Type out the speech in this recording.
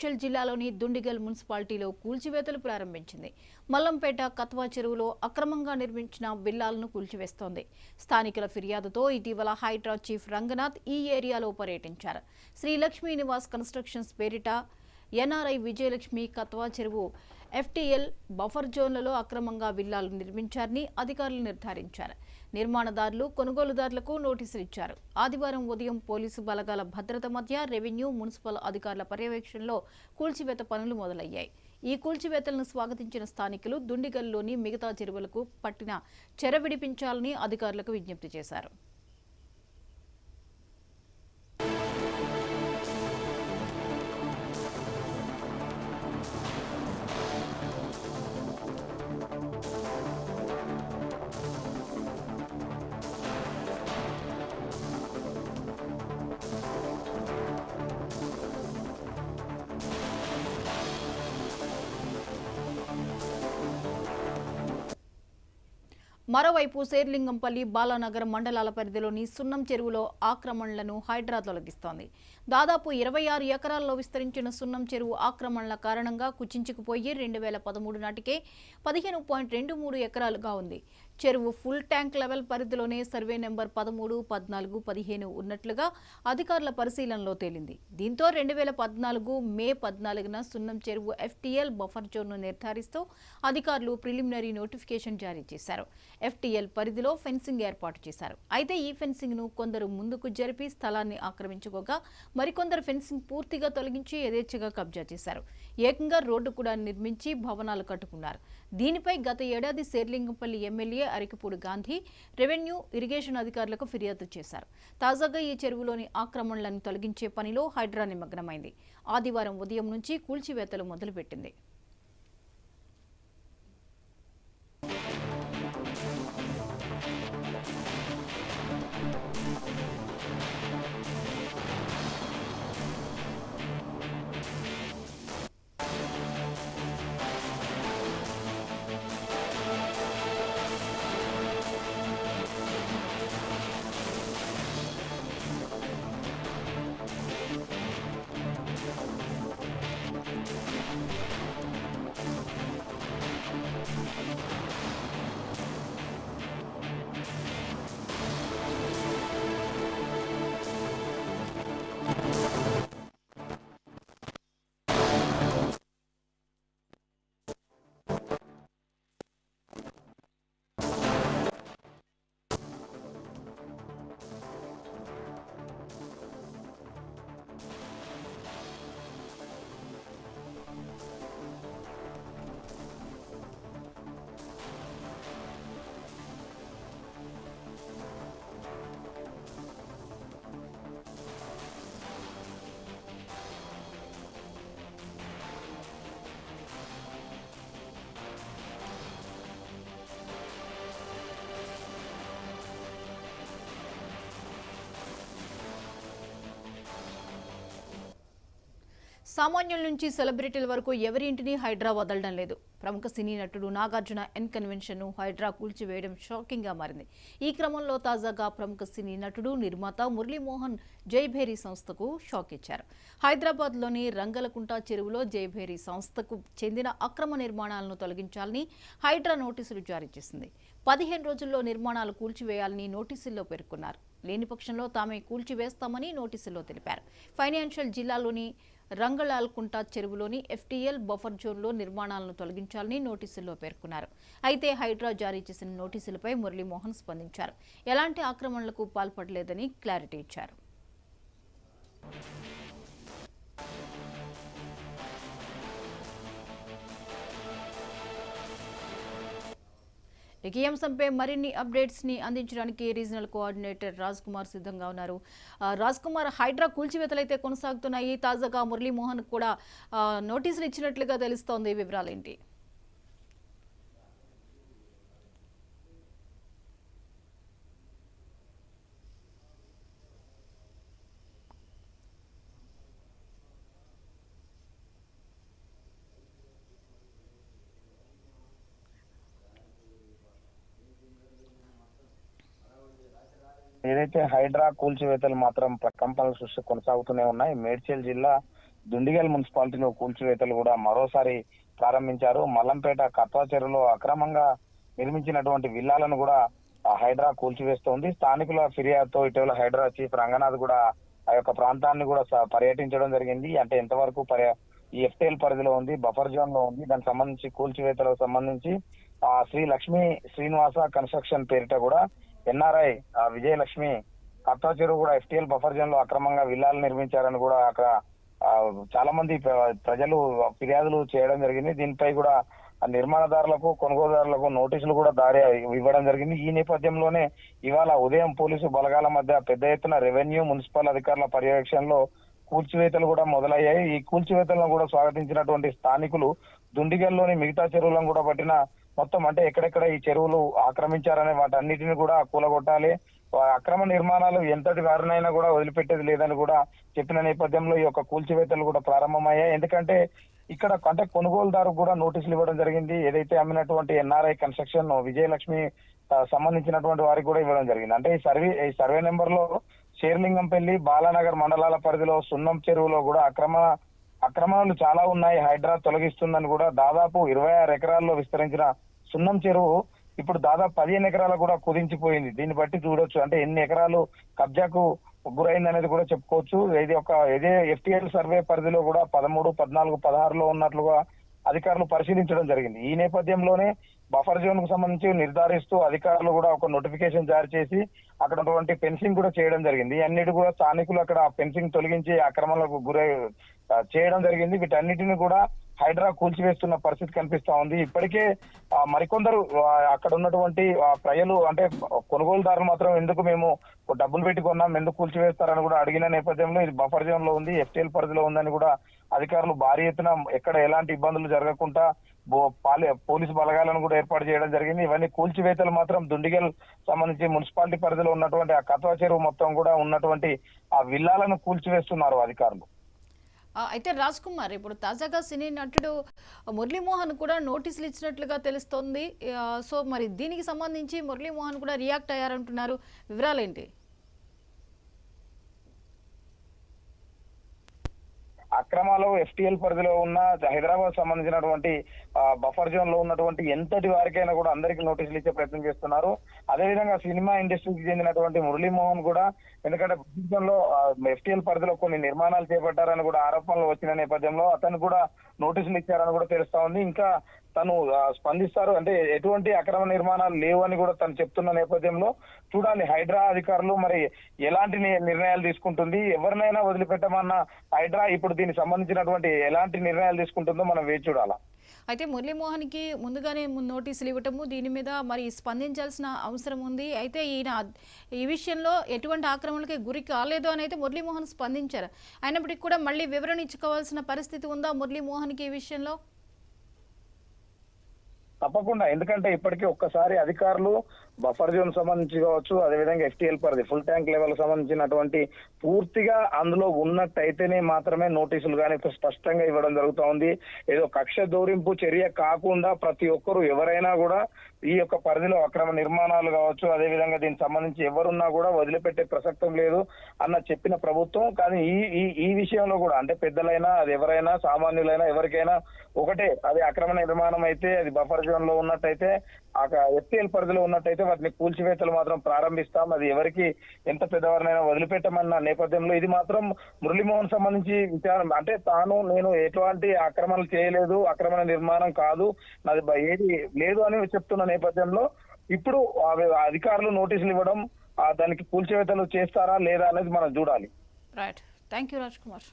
మేడ్చల్ జిల్లాలోని దుండిగల్ మున్సిపాలిటీలో కూల్చివేతలు ప్రారంభించింది. మల్లంపేట కత్వా చెరువులో అక్రమంగా నిర్మించిన విల్లాలను కూల్చివేస్తోంది. స్థానికుల ఫిర్యాదుతో ఇటీవల హైడ్రా చీఫ్ రంగనాథ్ ఈ ఏరియాలో పర్యటించారు. శ్రీ లక్ష్మీ నివాస్ కన్స్ట్రక్షన్స్ పేరిట ఎన్ఆర్ఐ విజయలక్ష్మి కత్వా చెరువు ఎఫ్టీఎల్ బఫర్ జోన్లలో అక్రమంగా విల్లాలు నిర్మించారని అధికారులు నిర్ధారించారు. నిర్మాణదారులు కొనుగోలుదారులకు నోటీసులు ఇచ్చారు. ఆదివారం ఉదయం పోలీసు బలగాల భద్రత మధ్య రెవెన్యూ మున్సిపల్ అధికారుల పర్యవేక్షణలో కూల్చివేత పనులు మొదలయ్యాయి. ఈ కూల్చివేతలను స్వాగతించిన స్థానికులు దుండిగల్లోని మిగతా చెరువులకు పట్టిన చెర విడిపించాలని అధికారులకు విజ్ఞప్తి చేశారు. మరోవైపు శేర్లింగంపల్లి బాలానగర్ మండలాల పరిధిలోని సున్నం చెరువులో ఆక్రమణలను హైడ్రా తొలగిస్తోంది. దాదాపు 26 ఎకరాల్లో విస్తరించిన సున్నం చెరువు ఆక్రమణల కారణంగా కుచించుకుపోయి 2013 నాటికే 15.23 ఎకరాలుగా ఉంది. చెరువు ఫుల్ ట్యాంక్ లెవెల్ పరిధిలోనే సర్వే నెంబర్ 13, 14, 15 ఉన్నట్లుగా అధికారుల పరిశీలనలో తేలింది. దీంతో 2014 మే 14న సున్నం చెరువు ఎఫ్టీఎల్ బఫర్ జోన్ను నిర్ధారిస్తూ అధికారులు ప్రిలిమినరీ నోటిఫికేషన్ జారీ చేశారు. ఎఫ్టీఎల్ పరిధిలో ఫెన్సింగ్ ఏర్పాటు చేశారు. అయితే ఈ ఫెన్సింగ్ ను కొందరు ముందుకు జరిపి స్థలాన్ని ఆక్రమించుకోగా మరికొందరు ఫెన్సింగ్ పూర్తిగా తొలగించి యథేచ్ఛగా కబ్జా చేశారు. ఏకంగా రోడ్డు కూడా నిర్మించి భవనాలు కట్టుకున్నారు. దీనిపై గత ఏడాది Serilingampally MLA Arikapudi Gandhi revenue irrigation అధికారులకు ఫిర్యాదు చేశారు. తాజాగా ఈ చెరువులోని ఆక్రమణలను తొలగించే పనిలో హైడ్రా నిమగ్నమైంది. ఆదివారం ఉదయం నుంచి కూల్చివేతలు మొదలుపెట్టింది. సామాన్యుల నుంచి సెలబ్రిటీల వరకు ఎవరి ఇంటిని హైడ్రా వదలడం లేదు. ప్రముఖ సినీ నటుడు నాగార్జున ఎన్ కన్వెన్షన్ ను హైడ్రా కూల్చివేయడం షాకింగ్ గా మారింది. ఈ క్రమంలో తాజాగా ప్రముఖ సినీ నటుడు నిర్మాత మురళీమోహన్ జైభేరి సంస్థకు షాక్ ఇచ్చారు. హైదరాబాద్ లోని రంగలకుంట చెరువులో జైభేరి సంస్థకు చెందిన అక్రమ నిర్మాణాలను తొలగించాలని హైడ్రా నోటీసులు జారీ చేసింది. 15 రోజుల్లో నిర్మాణాలు కూల్చివేయాలని నోటీసుల్లో పేర్కొన్నారు. లేని పక్షంలో తామే కూల్చివేస్తామని నోటీసుల్లో తెలిపారు. ఫైనాన్షియల్ జిల్లాలోని రంగలాల్కుంట చెరువులోని ఎఫ్టీఎల్ బఫర్ జోన్లో నిర్మాణాలను తొలగించాలని నోటీసుల్లో పేర్కొన్నారు. అయితే హైడ్రా జారీ చేసిన నోటీసులపై మురళీమోహన్ స్పందించారు. ఎలాంటి ఆక్రమణలకు పాల్పడలేదని క్లారిటీ ఇచ్చారు. ఈ అంశంపై మరిన్ని అప్డేట్స్ ని అందించడానికి రీజనల్ కోఆర్డినేటర్ రాజ్ కుమార్ సిద్ధంగా ఉన్నారు. రాజ్ కుమార్, హైడ్రా కూల్చివేతలైతే కొనసాగుతున్నాయి. తాజాగా మురళీమోహన్ కూడా నోటీసులు ఇచ్చినట్లుగా తెలుస్తోంది. వివరాలేంటి? ఏదైతే హైడ్రా కూల్చివేతలు మాత్రం ప్రకంపనల సృష్టి కొనసాగుతూనే ఉన్నాయి. మేడ్చల్ జిల్లా దుండిగల్ మున్సిపాలిటీలో కూల్చివేతలు కూడా మరోసారి ప్రారంభించారు. మల్లంపేట కత్వా చెరువులో అక్రమంగా నిర్మించినటువంటి విల్లాలను కూడా హైడ్రా కూల్చివేస్తోంది. స్థానికుల ఫిర్యాదుతో ఇటీవల హైడ్రా చీఫ్ రంగనాథ్ కూడా ఆ యొక్క ప్రాంతాన్ని కూడా పర్యటించడం జరిగింది. అంటే ఎంతవరకు ఈ ఎఫ్టీఎల్ పరిధిలో ఉంది, బఫర్ జోన్ లో ఉంది, దానికి సంబంధించి కూల్చివేతలకు సంబంధించి శ్రీ లక్ష్మీ శ్రీనివాస కన్స్ట్రక్షన్ పేరిట కూడా ఎన్ఆర్ఐ విజయలక్ష్మి కత్వా చెరువు కూడా ఎఫ్టీఎల్ బఫర్ జోన్ లో అక్రమంగా విల్లాలు నిర్మించారని కూడా అక్కడ చాలా మంది ప్రజలు ఫిర్యాదులు చేయడం జరిగింది. దీనిపై కూడా నిర్మాణదారులకు కొనుగోలుదారులకు నోటీసులు కూడా ఇవ్వడం జరిగింది. ఈ నేపథ్యంలోనే ఇవాళ ఉదయం పోలీసు బలగాల మధ్య పెద్ద ఎత్తున రెవెన్యూ మున్సిపల్ అధికారుల పర్యవేక్షణలో కూల్చివేతలు కూడా మొదలయ్యాయి. ఈ కూల్చివేతలను కూడా స్వాగతించినటువంటి స్థానికులు దుండిగల్లోని మిగతా చెరువులను కూడా పట్టిన మొత్తం అంటే ఎక్కడెక్కడ ఈ చెరువులు ఆక్రమించారనే వాటన్నిటిని కూడా కూలగొట్టాలి, అక్రమ నిర్మాణాలు ఎంతటి వారినైనా కూడా వదిలిపెట్టేది లేదని కూడా చెప్పిన నేపథ్యంలో ఈ యొక్క కూల్చివేతలు కూడా ప్రారంభమయ్యాయి. ఎందుకంటే ఇక్కడ అంటే కొనుగోలుదారు కూడా నోటీసులు ఇవ్వడం జరిగింది. ఏదైతే అమ్మినటువంటి ఎన్ఆర్ఐ కన్స్ట్రక్షన్ విజయలక్ష్మి సంబంధించినటువంటి వారికి కూడా ఇవ్వడం జరిగింది. అంటే ఈ సర్వే నెంబర్ లో షేర్లింగంపల్లి బాలానగర్ మండలాల పరిధిలో సున్నం చెరువులో కూడా అక్రమాలు చాలా ఉన్నాయి, హైడ్రా తొలగిస్తుందని కూడా దాదాపు 26 ఎకరాల్లో విస్తరించిన సున్నం చెరువు ఇప్పుడు దాదాపు 15 ఎకరాలు కూడా కుదించిపోయింది. దీన్ని బట్టి చూడొచ్చు అంటే ఎన్ని ఎకరాలు కబ్జాకు గురైంది అనేది కూడా చెప్పుకోవచ్చు. ఇదే ఎఫ్టీఎల్ సర్వే పరిధిలో కూడా 13, 14, 16లో ఉన్నట్లుగా అధికారులు పరిశీలించడం జరిగింది. ఈ నేపథ్యంలోనే బఫర్ జోన్ కు సంబంధించి నిర్ధారిస్తూ అధికారులు కూడా ఒక నోటిఫికేషన్ జారీ చేసి అక్కడ ఉన్నటువంటి ఫెన్సింగ్ కూడా చేయడం జరిగింది. అన్నిటి కూడా స్థానికులు అక్కడ ఫెన్సింగ్ తొలగించి అక్రమాలకు గురై చేయడం జరిగింది. వీటన్నిటిని కూడా హైడ్రా కూల్చివేస్తున్న పరిస్థితి కనిపిస్తా ఉంది. ఇప్పటికే మరికొందరు అక్కడ ఉన్నటువంటి ప్రజలు అంటే కొనుగోలుదారులు మాత్రం ఎందుకు మేము డబ్బులు పెట్టి కొన్నాం, ఎందుకు కూల్చివేస్తారని కూడా అడిగిన నేపథ్యంలో ఇది బఫర్ జోన్ లో ఉంది, ఎఫ్టీఎల్ పరిధిలో ఉందని కూడా అధికారులు భారీ ఎత్తున ఎక్కడ ఎలాంటి ఇబ్బందులు జరగకుండా పోలీసు బలగాలను కూడా ఏర్పాటు చేయడం జరిగింది. ఇవన్నీ కూల్చివేతలు మాత్రం దుండిగల్ సంబంధించి మున్సిపాలిటీ పరిధిలో ఉన్నటువంటి ఆ కత్వా చెరువు మొత్తం కూడా ఉన్నటువంటి ఆ విల్లాలను కూల్చివేస్తున్నారు అధికారులు. అయితే రాజ్ కుమార్, ఇప్పుడు తాజాగా సినీ నటుడు మురళీమోహన్ కూడా నోటీసులు ఇచ్చినట్లుగా తెలుస్తోంది. సో మరి దీనికి సంబంధించి మురళీమోహన్ కూడా రియాక్ట్ అయ్యారంటున్నారు, వివరాలేంటి? అక్రమాలు ఎఫ్టీఎల్ పరిధిలో ఉన్న హైదరాబాద్ సంబంధించినటువంటి బఫర్ జోన్ లో ఉన్నటువంటి ఎంతటి వారికైనా కూడా అందరికీ నోటీసులు ఇచ్చే ప్రయత్నం చేస్తున్నారు. అదేవిధంగా సినిమా ఇండస్ట్రీకి చెందినటువంటి మురళీమోహన్ కూడా ఎందుకంటే లో ఎఫ్టీఎల్ పరిధిలో కొన్ని నిర్మాణాలు చేపట్టారని కూడా ఆరోపణలు వచ్చిన నేపథ్యంలో అతను కూడా నోటీసులు ఇచ్చారని కూడా తెలుస్తా ఉంది. ఇంకా తను స్పందిస్తారు అంటే ఎటువంటి అక్రమ నిర్మాణాలు లేవు అని కూడా తను చెప్తున్న నేపథ్యంలో చూడాలి హైడ్రా అధికారులు మరి ఎలాంటి నిర్ణయాలు తీసుకుంటుంది, ఎవరినైనా వదిలిపెట్టమన్న హైడ్రా ఇప్పుడు దీనికి సంబంధించినటువంటి ఎలాంటి నిర్ణయాలు తీసుకుంటుందో మనం వేచి చూడాలా. అయితే మురళీమోహన్కి ముందుగానే నోటీసులు ఇవ్వటము దీని మీద మరి స్పందించాల్సిన అవసరం ఉంది. అయితే ఈ విషయంలో ఎటువంటి ఆక్రమణలకి గురి కాలేదు అని అయితే మురళీమోహన్ స్పందించారు. అయినప్పటికీ కూడా మళ్ళీ వివరణ ఇచ్చుకోవాల్సిన పరిస్థితి ఉందా మురళీమోహన్కి ఈ విషయంలో? తప్పకుండా, ఎందుకంటే ఇప్పటికీ ఒక్కసారి అధికారులు బఫర్ జోన్ సంబంధించి కావచ్చు, అదేవిధంగా ఎఫ్టీఎల్ పరిధి ఫుల్ ట్యాంక్ లెవెల్ సంబంధించినటువంటి పూర్తిగా అందులో ఉన్నట్టయితేనే మాత్రమే నోటీసులు కానీ స్పష్టంగా ఇవ్వడం జరుగుతూ ఉంది. ఏదో కక్ష దూరింపు చర్య కాకుండా ప్రతి ఒక్కరు ఎవరైనా కూడా ఈ యొక్క పరిధిలో అక్రమ నిర్మాణాలు కావచ్చు, అదేవిధంగా దీనికి సంబంధించి ఎవరున్నా కూడా వదిలిపెట్టే ప్రసక్తం లేదు అన్న చెప్పిన ప్రభుత్వం. కానీ ఈ విషయంలో కూడా అంటే పెద్దలైనా అది ఎవరైనా సామాన్యులైనా ఎవరికైనా ఒకటే, అది అక్రమ నిర్మాణం అయితే అది బఫర్ జోన్ లో ఉన్నట్టయితే ఎఫ్టీఎల్ పరిధిలో ఉన్నట్టయితే వాటిని కూల్చివేతలు మాత్రం ప్రారంభిస్తాం. అది ఎవరికి ఎంత పెద్దవారినైనా వదిలిపెట్టమన్న నేపథ్యంలో ఇది మాత్రం మురళీమోహన్ సంబంధించి విచారం అంటే నేను ఎటువంటి ఆక్రమణలు చేయలేదు, ఆక్రమణ నిర్మాణం కాదు, నాది ఏది లేదు అని చెప్తున్న నేపథ్యంలో ఇప్పుడు అధికారులు నోటీసులు ఇవ్వడం దానికి కూల్చివేతలు చేస్తారా లేదా అనేది మనం చూడాలి. Right, thank you Raj Kumar.